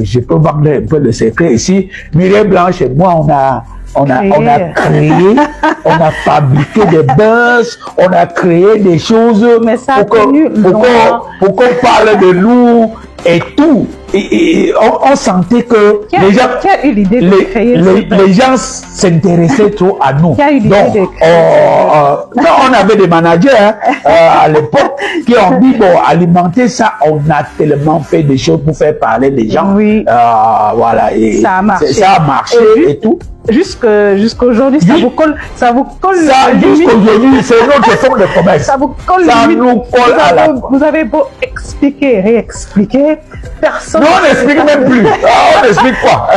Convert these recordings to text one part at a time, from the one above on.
je peux vendre un peu le secret ici. Mireille Blanche et moi, on a créé, on a fabriqué des buzz, on a créé des choses pour qu'on parle de nous et tout. Et on sentait que les gens s'intéressaient trop à nous. Donc, on avait des managers à l'époque qui ont dit, bon, alimenter ça, on a tellement fait des choses pour faire parler les gens. Oui. Voilà. Et ça a marché et tout. Jusqu'aujourd'hui, ça vous colle. Ça, jusqu'aujourd'hui, c'est notre fonds de commerce. Ça vous colle. Ça nous colle à la... Vous avez beau expliquer, réexpliquer, personne... Non, on n'explique même plus. On n'explique pas.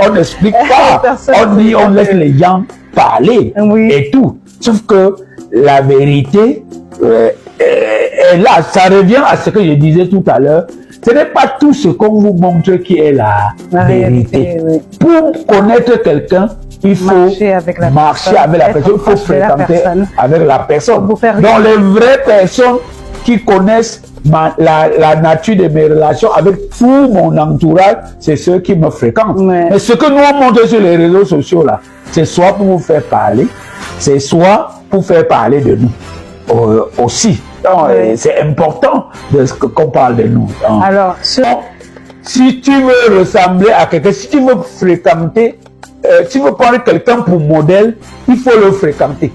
On n'explique pas. On dit, on laisse les gens parler et tout. Sauf que la vérité est là. Ça revient à ce que je disais tout à l'heure. Ce n'est pas tout ce qu'on vous montre qui est la vérité. Oui. Pour connaître quelqu'un, il faut marcher avec la personne, il faut fréquenter avec la personne. Donc les vraies personnes qui connaissent la nature de mes relations avec tout mon entourage, c'est ceux qui me fréquentent. Mais ce que nous on montre sur les réseaux sociaux là, c'est soit pour vous faire parler, c'est soit pour faire parler de nous aussi. C'est important qu'on parle de nous. Alors, si tu veux ressembler à quelqu'un, si tu veux fréquenter, si tu veux prendre quelqu'un pour modèle, il faut le fréquenter.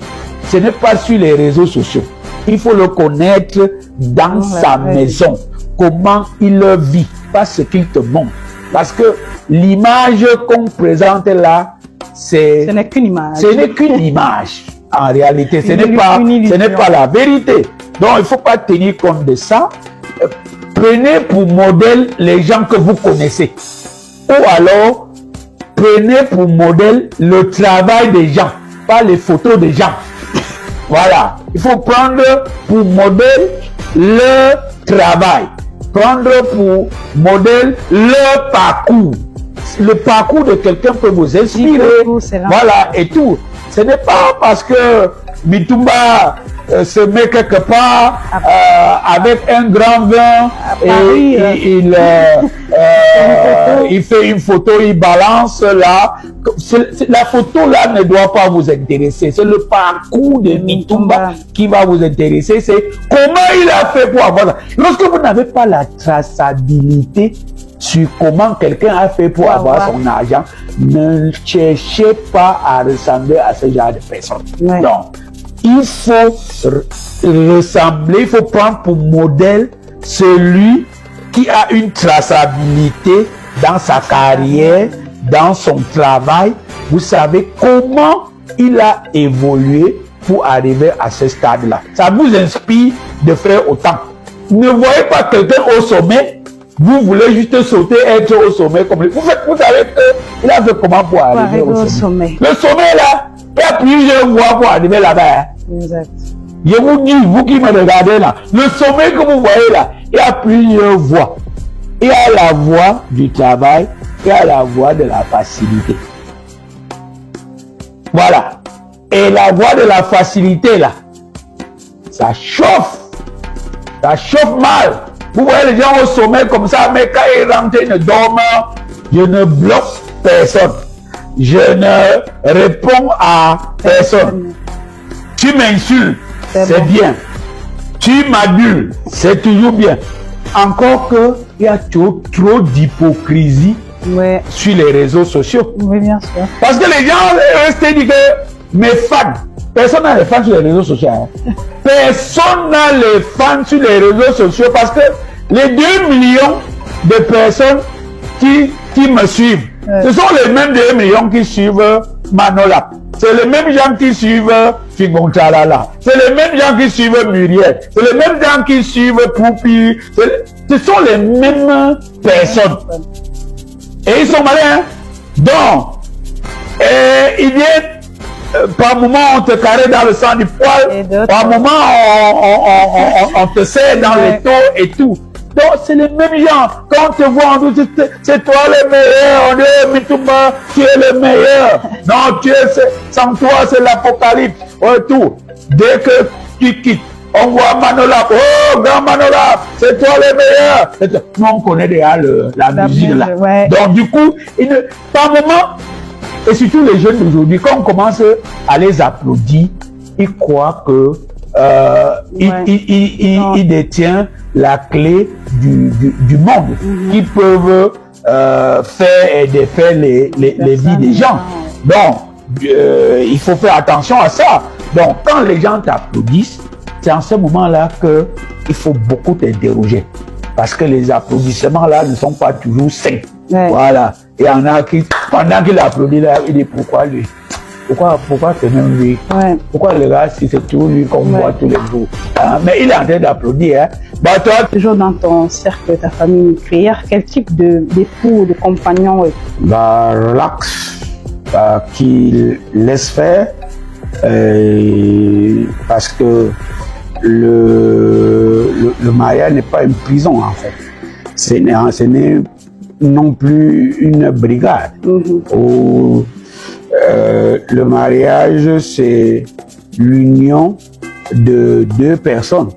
Ce n'est pas sur les réseaux sociaux. Il faut le connaître dans sa maison. Comment il le vit, pas ce qu'il te montre. Parce que l'image qu'on présente là, ce n'est qu'une image. Ce n'est qu'une image. En réalité, ce n'est pas la vérité. Donc, il ne faut pas tenir compte de ça. Prenez pour modèle les gens que vous connaissez. Ou alors, prenez pour modèle le travail des gens, pas les photos des gens. Voilà. Il faut prendre pour modèle le travail. Prendre pour modèle le parcours. Le parcours de quelqu'un peut vous inspirer. Voilà, et tout. Ce n'est pas parce que Mitumba se met quelque part avec un grand vin et il fait une photo, il balance là. La photo là ne doit pas vous intéresser. C'est le parcours de Mitumba qui va vous intéresser. C'est comment il a fait pour avoir ça. Lorsque vous n'avez pas la traçabilité sur comment quelqu'un a fait pour avoir son argent, ne cherchez pas à ressembler à ce genre de personnes. Donc, il faut ressembler, il faut prendre pour modèle celui qui a une traçabilité dans sa carrière, dans son travail. Vous savez comment il a évolué pour arriver à ce stade-là. Ça vous inspire de faire autant. Ne voyez pas quelqu'un au sommet. Vous voulez juste sauter, être au sommet comme lui. Vous savez qu'il a fait comment pour arriver au sommet. Le sommet là, il y a plusieurs voies pour arriver là-bas. Exact. Je vous dis, vous qui me regardez là, le sommet que vous voyez là, il y a plusieurs voies. Il y a la voie du travail, il y a la voie de la facilité. Voilà. Et la voie de la facilité là, ça chauffe. Ça chauffe mal. Vous voyez les gens au sommet comme ça, mais quand ils rentrent, ils ne dorment. Je ne bloque personne. Je ne réponds à personne. Tu m'insultes, c'est bien. Tu m'adules, c'est toujours bien. Encore qu'il y a trop d'hypocrisie sur les réseaux sociaux. Oui, bien sûr. Parce que les gens restent dit que mes fans, personne n'a les fans sur les réseaux sociaux. Hein. Personne n'a les fans sur les réseaux sociaux parce que les 2 millions de personnes qui me suivent, ce sont les mêmes 2 millions qui suivent Manola. C'est les mêmes gens qui suivent Fingonchalala. C'est les mêmes gens qui suivent Muriel. C'est les mêmes gens qui suivent Poupi. Ce sont les mêmes personnes. Et ils sont malins. Donc, ils viennent, par moment on te carre dans le sang du poil, par moment on te serre dans les taux et tout. Donc c'est les mêmes gens. Quand on te voit, on dit c'est toi le meilleur, on dit Mitumba, tu es le meilleur. Non, sans toi c'est l'apocalypse. Ouais, tout. Dès que tu quittes, On voit Manola, oh, grand Manola, c'est toi le meilleur. Nous, on connaît déjà la musique là. Ouais. Donc, du coup, par moment, et surtout les jeunes d'aujourd'hui, quand on commence à les applaudir, ils croient que il détient la clé du monde, qui peuvent faire et défaire les vies des gens. Donc, il faut faire attention à ça. Donc, quand les gens t'applaudissent, c'est en ce moment-là qu'il faut beaucoup t'interroger. Parce que les applaudissements-là ne sont pas toujours sains. Ouais. Voilà. Et il y en a qui, pendant qu'il applaudit là, il dit pourquoi lui? Pourquoi c'est même lui? Ouais. Pourquoi le gars, si c'est toujours lui qu'on voit tous les jours? Hein? Mais il est en train d'applaudir. Hein? Bah, toi, toujours dans ton cercle, ta famille nucléaire, quel type d'époux, de compagnon? Bah, relax, qui laisse faire, parce que le mariage n'est pas une prison en fait. Ce n'est non plus une brigade. Où, le mariage, c'est l'union de deux personnes.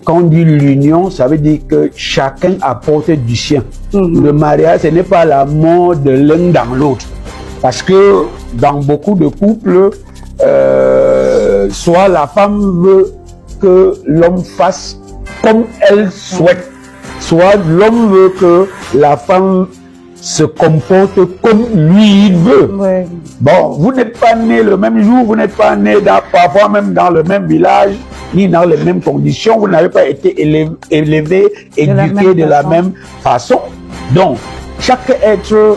Quand on dit l'union, ça veut dire que chacun apporte du sien. Le mariage, ce n'est pas la mort de l'un dans l'autre. Parce que dans beaucoup de couples, soit la femme veut que l'homme fasse comme elle souhaite, soit l'homme veut que la femme se comporte comme lui il veut. Ouais. Bon, vous n'êtes pas né le même jour, vous n'êtes pas né parfois même dans le même village, ni dans les mêmes conditions, vous n'avez pas été élevé, éduqué de la même façon. Donc, chaque être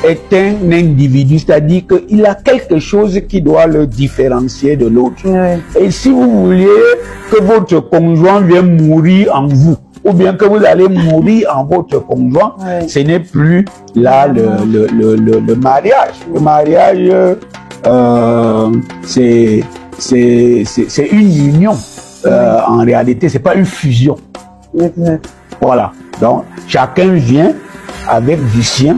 est un individu, c'est-à-dire qu'il a quelque chose qui doit le différencier de l'autre. Ouais. Et si vous vouliez que votre conjoint vienne mourir en vous, ou bien que vous allez mourir en votre conjoint, ouais. Ce n'est plus là le mariage. Le mariage, c'est une union. En réalité, c'est pas une fusion. Voilà. Donc, chacun vient avec du sien.